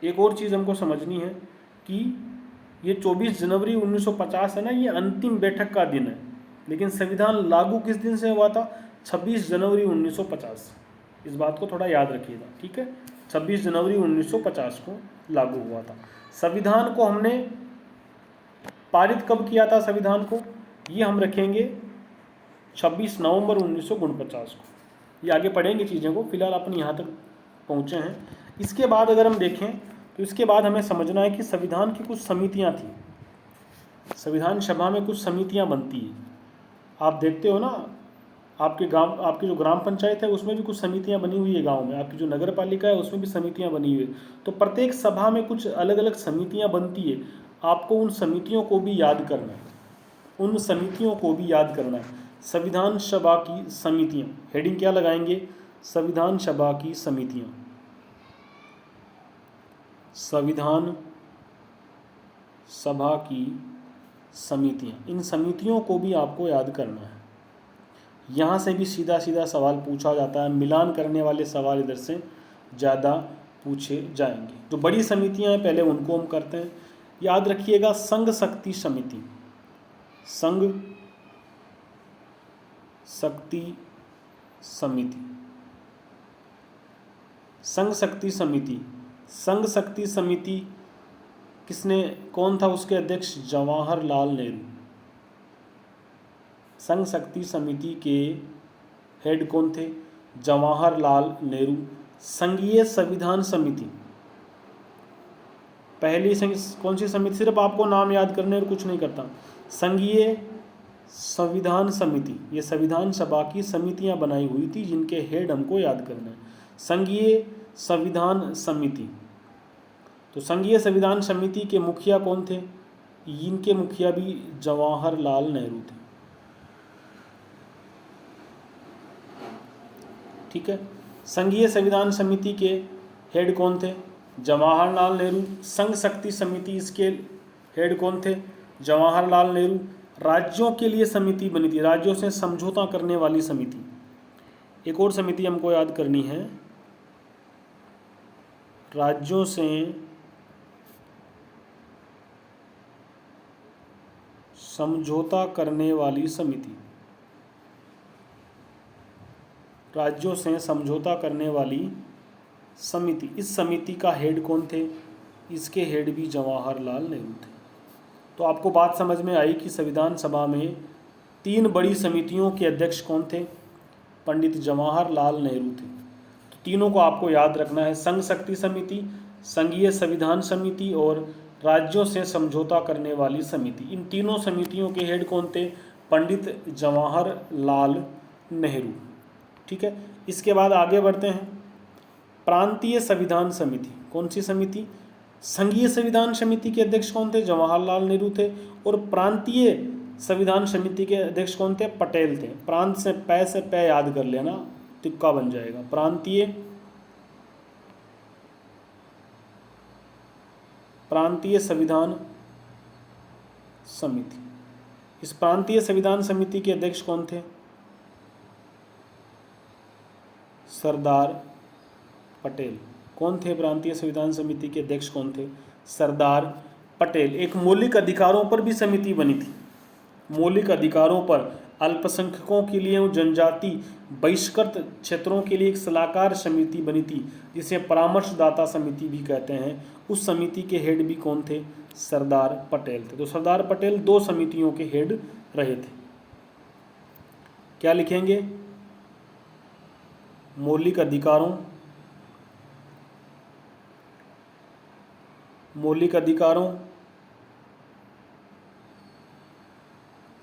Speaker 1: एक और चीज़ हमको समझनी है कि ये 24 जनवरी 1950 है ना, ये अंतिम बैठक का दिन है, लेकिन संविधान लागू किस दिन से हुआ था? 26 जनवरी 1950। इस बात को थोड़ा याद रखिएगा। ठीक है, 26 जनवरी 1950 को लागू हुआ था। संविधान को हमने पारित कब किया था? संविधान को ये हम रखेंगे 26 नवंबर 1949 को। ये आगे पढ़ेंगे चीज़ों को, फिलहाल अपन यहाँ तक पहुँचे हैं। इसके बाद अगर हम देखें तो इसके बाद हमें समझना है कि संविधान की कुछ समितियाँ थी। संविधान सभा में कुछ समितियाँ बनती हैं। आप देखते हो ना, आपके गांव, आपकी जो ग्राम पंचायत है उसमें भी कुछ समितियाँ बनी हुई है गांव में, आपकी जो नगर पालिका है उसमें भी समितियाँ बनी हुई है। तो प्रत्येक सभा में कुछ अलग अलग समितियाँ बनती है। आपको उन समितियों को भी याद करना है, उन समितियों को भी याद करना है। संविधान सभा की समितियाँ, हेडिंग क्या लगाएंगे? संविधान सभा की समितियाँ। संविधान सभा की समितियाँ, इन समितियों को भी आपको याद करना है। यहाँ से भी सीधा सीधा सवाल पूछा जाता है, मिलान करने वाले सवाल इधर से ज़्यादा पूछे जाएंगे। जो बड़ी समितियाँ हैं पहले उनको हम करते हैं। याद रखिएगा, संघ शक्ति समिति, संघ शक्ति समिति। संघ शक्ति समिति, संघ शक्ति समिति किसने, कौन था उसके अध्यक्ष? जवाहरलाल नेहरू। संघ शक्ति समिति के हेड कौन थे? जवाहरलाल नेहरू। संघीय संविधान समिति, पहली कौन सी समिति? सिर्फ आपको नाम याद करने और कुछ नहीं करता। संघीय संविधान समिति, ये संविधान सभा की समितियां बनाई हुई थी जिनके हेड हमको याद करना है। संघीय संविधान समिति, तो संघीय संविधान समिति के मुखिया कौन थे? इनके मुखिया भी जवाहरलाल नेहरू थे। ठीक है, संघीय संविधान समिति के हेड कौन थे? जवाहरलाल नेहरू। संघ शक्ति समिति, इसके हेड कौन थे? जवाहरलाल नेहरू। राज्यों के लिए समिति बनी थी, राज्यों से समझौता करने वाली समिति। एक और समिति हमको याद करनी है, राज्यों से समझौता करने वाली समिति। राज्यों से समझौता करने वाली समिति, इस समिति का हेड कौन थे? इसके हेड भी जवाहरलाल नेहरू थे। तो आपको बात समझ में आई कि संविधान सभा में 3 बड़ी समितियों के अध्यक्ष कौन थे? पंडित जवाहरलाल नेहरू थे। तो तीनों को आपको याद रखना है, संघ शक्ति समिति, संघीय संविधान समिति और राज्यों से समझौता करने वाली समिति। इन तीनों समितियों के हेड कौन थे? पंडित जवाहरलाल नेहरू। ठीक है, इसके बाद आगे बढ़ते हैं। प्रांतीय संविधान समिति, कौन सी समिति? संघीय संविधान समिति के अध्यक्ष कौन थे? जवाहरलाल नेहरू थे। और प्रांतीय संविधान समिति के अध्यक्ष कौन थे? पटेल थे। प्रांत से पै याद कर लेना, तुक्का बन जाएगा। प्रांतीय संविधान समिति, इस प्रांतीय संविधान समिति के अध्यक्ष कौन थे? सरदार पटेल। कौन थे प्रांतीय संविधान समिति के अध्यक्ष? कौन थे? सरदार पटेल। एक मौलिक अधिकारों पर भी समिति बनी थी, मौलिक अधिकारों पर, अल्पसंख्यकों के लिए और जनजाति बहिष्कृत क्षेत्रों के लिए एक सलाहकार समिति बनी थी जिसे परामर्शदाता समिति भी कहते हैं। उस समिति के हेड भी कौन थे? सरदार पटेल थे। तो सरदार पटेल 2 समितियों के हेड रहे थे। क्या लिखेंगे? मौलिक अधिकारों,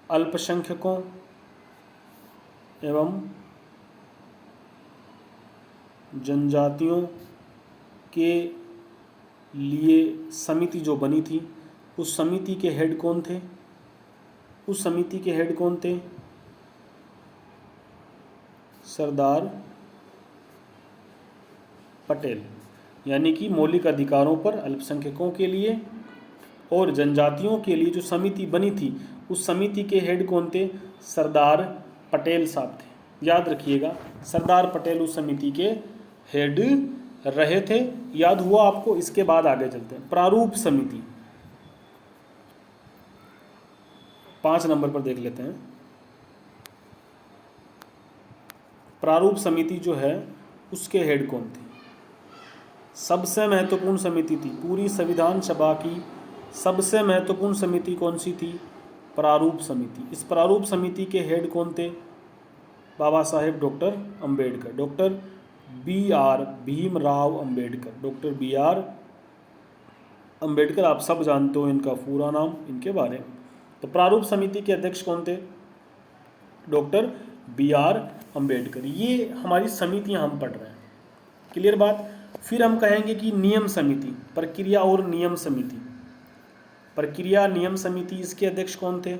Speaker 1: अल्पसंख्यकों एवं जनजातियों के लिए समिति जो बनी थी, उस समिति के हेड कौन थे? सरदार पटेल। यानी कि मौलिक अधिकारों पर, अल्पसंख्यकों के लिए और जनजातियों के लिए जो समिति बनी थी, उस समिति के हेड कौन थे? सरदार पटेल साहब थे। याद रखिएगा, सरदार पटेल उस समिति के हेड रहे थे। याद हुआ आपको? इसके बाद आगे चलते हैं। प्रारूप समिति 5 नंबर पर देख लेते हैं। प्रारूप समिति जो है उसके हेड कौन थे? सबसे महत्वपूर्ण समिति थी, पूरी संविधान सभा की सबसे महत्वपूर्ण समिति कौन सी थी? प्रारूप समिति। इस प्रारूप समिति के हेड कौन थे? Baba Saheb doctor Ambedkar, doctor B.R. Bhimrao Ambedkar, doctor B.R. Ambedkar. आप सब जानते हो इनका पूरा नाम, इनके बारे में। तो प्रारूप समिति के अध्यक्ष कौन थे? Doctor B.R. अंबेडकर। ये हमारी समितियां हम पढ़ रहे हैं, क्लियर बात। फिर हम कहेंगे कि नियम समिति, प्रक्रिया और नियम समिति, प्रक्रिया नियम समिति, इसके अध्यक्ष कौन थे?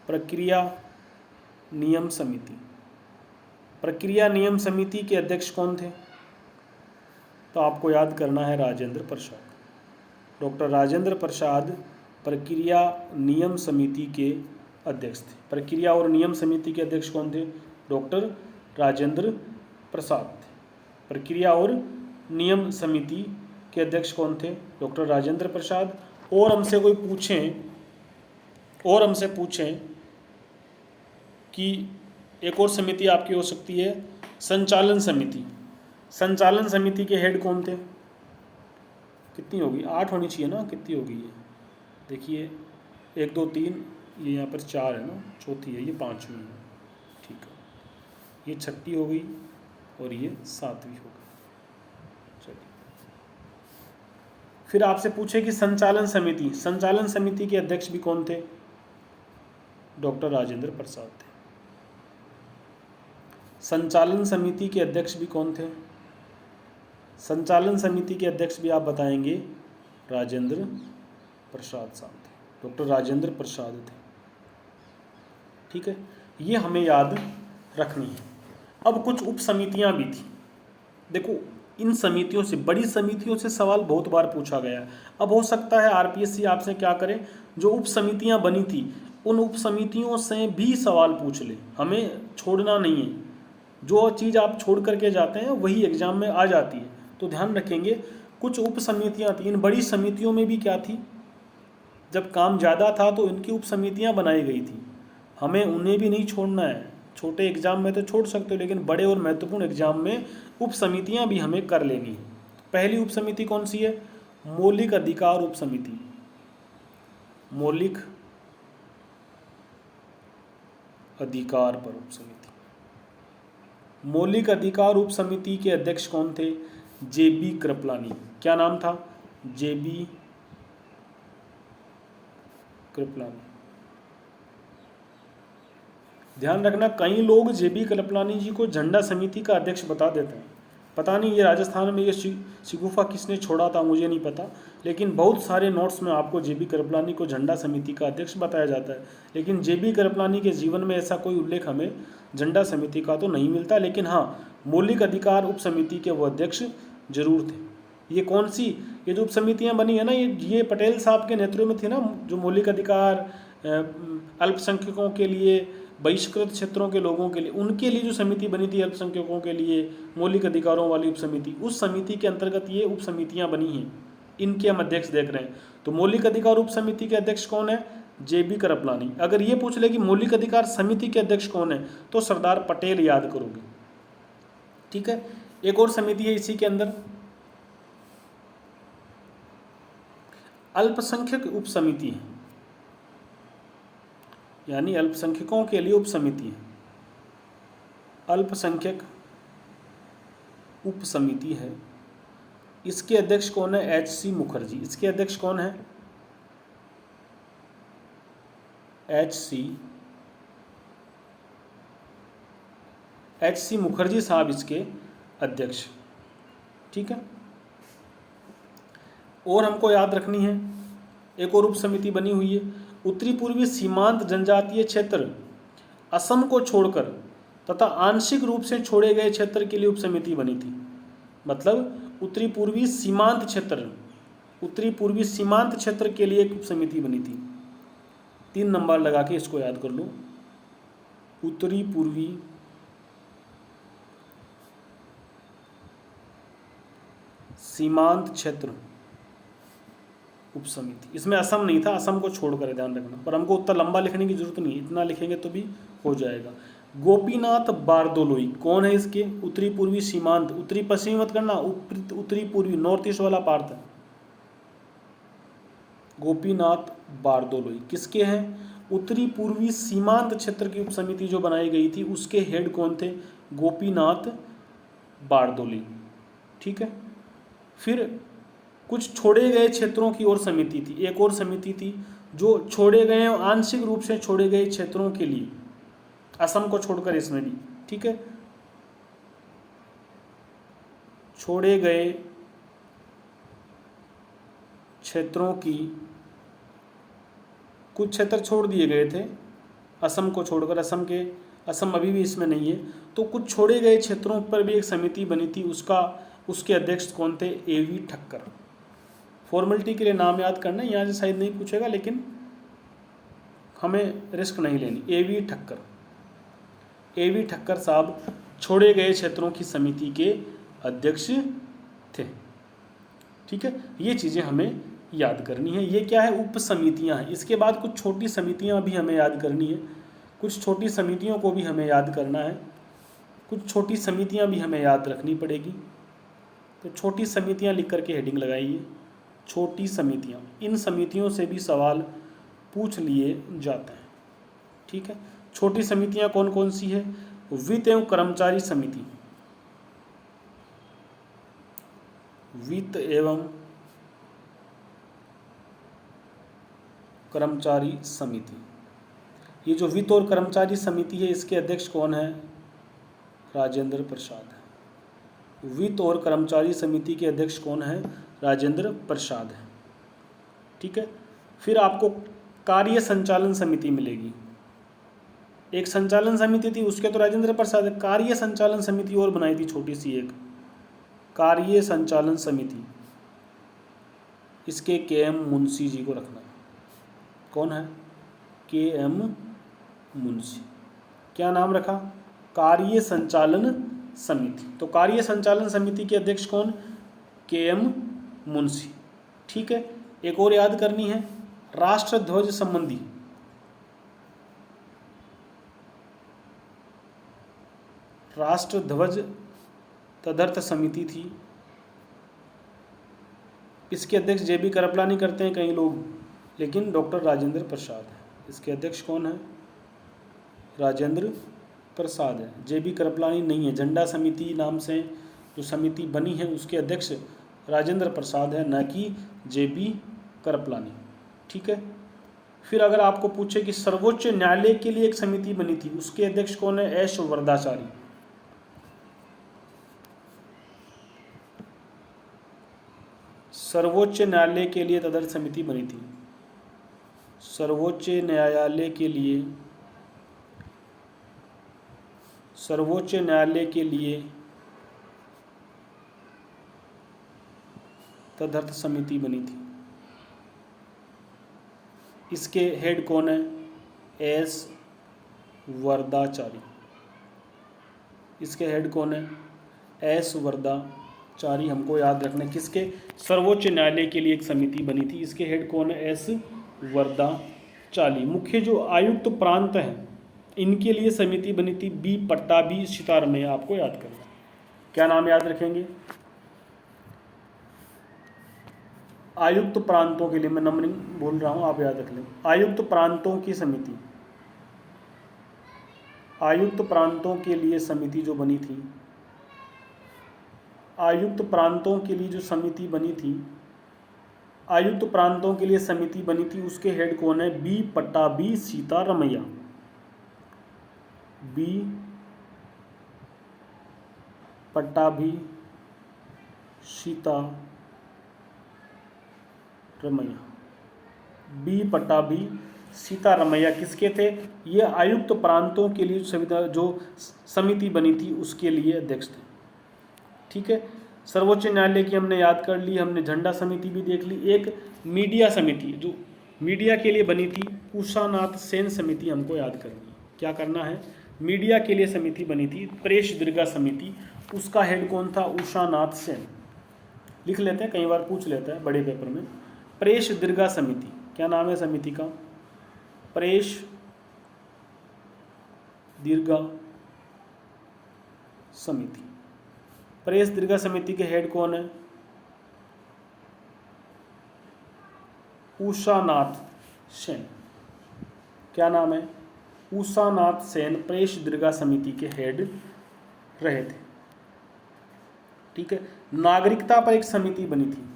Speaker 1: प्रक्रिया नियम समिति, प्रक्रिया नियम समिति के अध्यक्ष कौन थे? तो आपको याद करना है राजेंद्र प्रसाद, डॉक्टर राजेंद्र प्रसाद प्रक्रिया नियम समिति के अध्यक्ष थे। प्रक्रिया और नियम समिति के अध्यक्ष कौन थे? डॉक्टर राजेंद्र प्रसाद थे। प्रक्रिया और नियम समिति के अध्यक्ष कौन थे? डॉक्टर राजेंद्र प्रसाद। और हमसे पूछें कि एक और समिति आपकी हो सकती है संचालन समिति। संचालन समिति के हेड कौन थे? कितनी होगी? 8 होनी चाहिए ना, कितनी होगी ये? देखिए 1 2 3, ये यहाँ पर 4 है ना, चौथी है, ये 5वीं है। ठीक है, ये 6ठी हो गई और ये 7वीं हो गई। चलिए, फिर आपसे पूछे कि संचालन समिति के अध्यक्ष भी कौन थे? डॉक्टर राजेंद्र प्रसाद थे। संचालन समिति के अध्यक्ष भी कौन थे? संचालन समिति के अध्यक्ष भी आप बताएंगे राजेंद्र प्रसाद साहब थे, डॉक्टर राजेंद्र प्रसाद थे। ठीक है, ये हमें याद रखनी है। अब कुछ उप समितियाँ भी थी। देखो, इन समितियों से, बड़ी समितियों से सवाल बहुत बार पूछा गया है। अब हो सकता है आरपीएससी आपसे क्या करे, जो उप समितियाँ बनी थी उन उप समितियों से भी सवाल पूछ ले। हमें छोड़ना नहीं है, जो चीज़ आप छोड़ करके जाते हैं वही एग्जाम में आ जाती है। तो ध्यान रखेंगे, कुछ उप समितियाँ थी। इन बड़ी समितियों में भी क्या थी, जब काम ज़्यादा था तो इनकी उप समितियाँ बनाई गई थी। हमें उन्हें भी नहीं छोड़ना है। छोटे एग्जाम में तो छोड़ सकते हो, लेकिन बड़े और महत्वपूर्ण एग्जाम में उप समितियाँ भी हमें कर लेनी है। पहली उप समिति कौन सी है? मौलिक अधिकार उप समिति। मौलिक अधिकार पर उप समिति। मौलिक अधिकार उप समिति के अध्यक्ष कौन थे? जेबी कृपलानी। क्या नाम था? जेबी कृपलानी। ध्यान रखना, कई लोग जेबी कृपलानी जी को झंडा समिति का अध्यक्ष बता देते हैं। पता नहीं ये राजस्थान में ये शिगुफा किसने छोड़ा था, मुझे नहीं पता, लेकिन बहुत सारे नोट्स में आपको जेबी कृपलानी को झंडा समिति का अध्यक्ष बताया जाता है। लेकिन जेबी कृपलानी के जीवन में ऐसा कोई उल्लेख हमें झंडा समिति का तो नहीं मिलता। लेकिन हाँ, मौलिक अधिकार उप समिति के वो अध्यक्ष जरूर थे। ये कौन सी, ये जो उप समितियाँ बनी है ना, ये पटेल साहब के नेतृत्व में थी ना, जो मौलिक अधिकार अल्पसंख्यकों के लिए, बहिष्कृत क्षेत्रों के लोगों के लिए, उनके लिए जो समिति बनी थी, अल्पसंख्यकों के लिए मौलिक अधिकारों वाली उप समिति, उस समिति के अंतर्गत ये उप समितियाँ बनी हैं। इनके हम अध्यक्ष देख रहे हैं। तो मौलिक अधिकार उप समिति के अध्यक्ष कौन है? जेबी कृपलानी। अगर ये पूछ ले कि मौलिक अधिकार समिति के अध्यक्ष कौन है, तो सरदार पटेल याद करोगे। ठीक है, एक और समिति है इसी के अंदर, अल्पसंख्यक उप समिति है, यानी अल्पसंख्यकों के लिए उप समिति है। अल्पसंख्यक उप समिति है। इसके अध्यक्ष कौन है? एच.सी. मुखर्जी। इसके अध्यक्ष कौन है? एच.सी. मुखर्जी साहब इसके अध्यक्ष। ठीक है, और हमको याद रखनी है, एक और उप समिति बनी हुई है, उत्तरी पूर्वी सीमांत जनजातीय क्षेत्र असम को छोड़कर तथा आंशिक रूप से छोड़े गए क्षेत्र के लिए उप समिति बनी थी। मतलब उत्तरी पूर्वी सीमांत क्षेत्र के लिए एक उप समिति बनी थी। 3 नंबर लगा के इसको याद कर लो। उत्तरी पूर्वी सीमांत क्षेत्र उप समिति। इसमें असम नहीं था, असम को छोड़कर, ध्यान रखना। पर हमको उतना लंबा लिखने की जरूरत नहीं, इतना लिखेंगे तो भी हो जाएगा। गोपीनाथ बारदोलोई कौन है इसके? उत्तरी पूर्वी सीमांत, उत्तरी पश्चिमी मत करना, उत्तरी पूर्वी, नॉर्थ ईस्ट वाला पार्ट है। गोपीनाथ बारदोलोई किसके हैं? उत्तरी पूर्वी सीमांत क्षेत्र की उप समिति जो बनाई गई थी उसके हेड कौन थे? गोपीनाथ बारदोलोई। ठीक है, फिर कुछ छोड़े गए क्षेत्रों की और समिति थी। एक और समिति थी जो छोड़े गए, आंशिक रूप से छोड़े गए क्षेत्रों के लिए, असम को छोड़कर इसमें भी। ठीक है, छोड़े गए क्षेत्रों की, कुछ क्षेत्र छोड़ दिए गए थे असम को छोड़कर, असम अभी भी इसमें नहीं है, तो कुछ छोड़े गए क्षेत्रों पर भी एक समिति बनी थी। उसके अध्यक्ष कौन थे? ए.वी. ठक्कर। फॉर्मेलिटी के लिए नाम याद करना, यहाँ से शायद नहीं पूछेगा, लेकिन हमें रिस्क नहीं लेनी। ए.वी. ठक्कर साहब छोड़े गए क्षेत्रों की समिति के अध्यक्ष थे। ठीक है, ये चीज़ें हमें याद करनी है। ये क्या है, उप समितियाँ हैं। इसके बाद कुछ छोटी समितियाँ भी हमें याद करनी है, कुछ छोटी समितियों को भी हमें याद करना है, कुछ छोटी समितियाँ भी हमें याद रखनी पड़ेगी। तो छोटी समितियाँ लिख करके हेडिंग लगाइए, छोटी समितियाँ। इन समितियों से भी सवाल पूछ लिए जाते हैं। ठीक है, छोटी समितियाँ कौन कौन सी है? वित्त एवं कर्मचारी समिति, वित्त एवं कर्मचारी समिति। ये जो वित्त और कर्मचारी समिति है, इसके अध्यक्ष कौन है? राजेंद्र प्रसाद है। वित्त और कर्मचारी समिति के अध्यक्ष कौन है? राजेंद्र प्रसाद है। ठीक है, फिर आपको कार्य संचालन समिति मिलेगी। एक संचालन समिति थी, उसके तो राजेंद्र प्रसाद है। कार्य संचालन समिति और बनाई थी छोटी सी एक, कार्य संचालन समिति, इसके के.एम. मुंशी जी को रखना। कौन है? के.एम. मुंशी। क्या नाम रखा? कार्य संचालन समिति। तो कार्य संचालन समिति के अध्यक्ष कौन? के.एम. मुंशी। ठीक है, एक और याद करनी है, राष्ट्र ध्वज संबंधी, राष्ट्र ध्वज तदर्थ समिति थी, इसके अध्यक्ष जे.बी. करपलानी करते हैं कई लोग, लेकिन डॉक्टर राजेंद्र प्रसाद है। इसके अध्यक्ष कौन है? राजेंद्र प्रसाद है, जे.बी. करपलानी नहीं है। झंडा समिति नाम से जो समिति बनी है, उसके अध्यक्ष राजेंद्र प्रसाद है, न कि जे.बी. करपलानी। ठीक है, फिर अगर आपको पूछे कि सर्वोच्च न्यायालय के लिए एक समिति बनी थी, उसके अध्यक्ष कौन है? एस वरदाचारी। सर्वोच्च न्यायालय के लिए तदर्थ समिति बनी थी, सर्वोच्च न्यायालय के लिए, सर्वोच्च न्यायालय के लिए तदर्थ समिति बनी थी। इसके हेड कौन है? एस वरदाचारी। इसके हेड कौन है? एस वरदाचारी। हमको याद रखना है किसके? सर्वोच्च न्यायालय के लिए एक समिति बनी थी, इसके हेड कौन है? एस वरदाचारी। मुख्य जो आयुक्त प्रांत हैं, इनके लिए समिति बनी थी बी पट्टाभी सीतारमैया। आपको याद करना है, क्या नाम याद रखेंगे? आयुक्त प्रांतों के लिए, मैं नंबरिंग बोल रहा हूं, आप याद रख लें। आयुक्त प्रांतों की समिति, आयुक्त प्रांतों के लिए समिति जो बनी थी, आयुक्त प्रांतों के लिए जो समिति बनी थी, आयुक्त प्रांतों के लिए समिति बनी थी, उसके हेड कौन है? B Pattabhi Sitaramayya. B Pattabhi Sitaramayya. B Pattabhi Sitaramayya किसके थे? ये आयुक्त प्रांतों के लिए जो समिति बनी थी, उसके लिए अध्यक्ष थे। ठीक है, सर्वोच्च न्यायालय की हमने याद कर ली, हमने झंडा समिति भी देख ली। एक मीडिया समिति जो मीडिया के लिए बनी थी, उषानाथ सेन समिति हमको याद करनी है। क्या करना है? मीडिया के लिए समिति बनी थी, प्रेस दीर्घा समिति, उसका हेड कौन था? उषानाथ सेन। लिख लेते हैं, कई बार पूछ लेता है बड़े पेपर में। प्रेस दीर्घा समिति, क्या नाम है समिति का? प्रेस दीर्घा समिति। प्रेस दीर्घा समिति के हेड कौन है? उषानाथ सेन। क्या नाम है? उषानाथ सेन प्रेस दीर्घा समिति के हेड रहे थे। ठीक है, नागरिकता पर एक समिति बनी थी,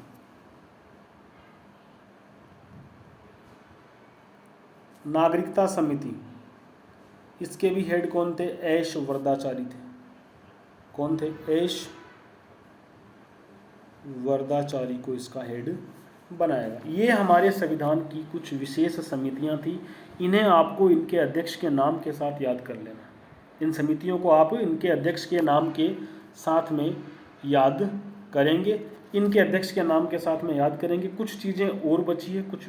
Speaker 1: नागरिकता समिति, इसके भी हेड कौन थे? एस वरदाचारी थे। कौन थे? एस वरदाचारी को इसका हेड बनाया गया। ये हमारे संविधान की कुछ विशेष समितियां थी, इन्हें आपको इनके अध्यक्ष के नाम के साथ याद कर लेना। इन समितियों को आप इनके अध्यक्ष के नाम के साथ में याद करेंगे, इनके अध्यक्ष के नाम के साथ में याद करेंगे। कुछ चीज़ें और बची है, कुछ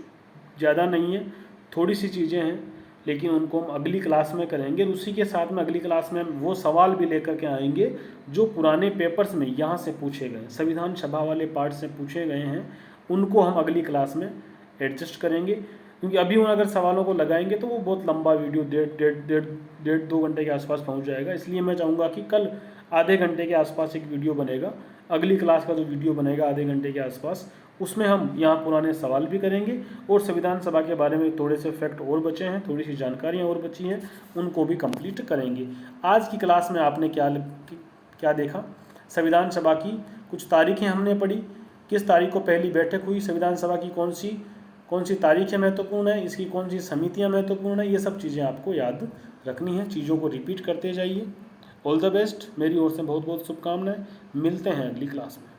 Speaker 1: ज़्यादा नहीं है, थोड़ी सी चीज़ें हैं, लेकिन उनको हम अगली क्लास में करेंगे। उसी के साथ में अगली क्लास में हम वो सवाल भी लेकर के आएंगे जो पुराने पेपर्स में यहाँ से पूछे गए, संविधान सभा वाले पार्ट से पूछे गए हैं। उनको हम अगली क्लास में एडजस्ट करेंगे, क्योंकि अभी उन अगर सवालों को लगाएंगे तो वो बहुत लंबा वीडियो 1.5-2 घंटे के आसपास पहुंच जाएगा। इसलिए मैं चाहूँगा कि कल आधे घंटे के आसपास एक वीडियो बनेगा, अगली क्लास का जो वीडियो बनेगा आधे घंटे के आसपास, उसमें हम यहाँ पुराने सवाल भी करेंगे और संविधान सभा के बारे में थोड़े से फैक्ट और बचे हैं, थोड़ी सी जानकारियाँ और बची हैं, उनको भी कंप्लीट करेंगे। आज की क्लास में आपने क्या देखा, संविधान सभा की कुछ तारीखें हमने पढ़ी, किस तारीख को पहली बैठक हुई, संविधान सभा की कौन सी तारीखें महत्वपूर्ण है, इसकी कौन सी समितियां महत्वपूर्ण है, ये सब चीज़ें आपको याद रखनी है, चीज़ों को रिपीट करते जाइए। ऑल द बेस्ट, मेरी ओर से बहुत बहुत शुभकामनाएं। मिलते हैं अगली क्लास में।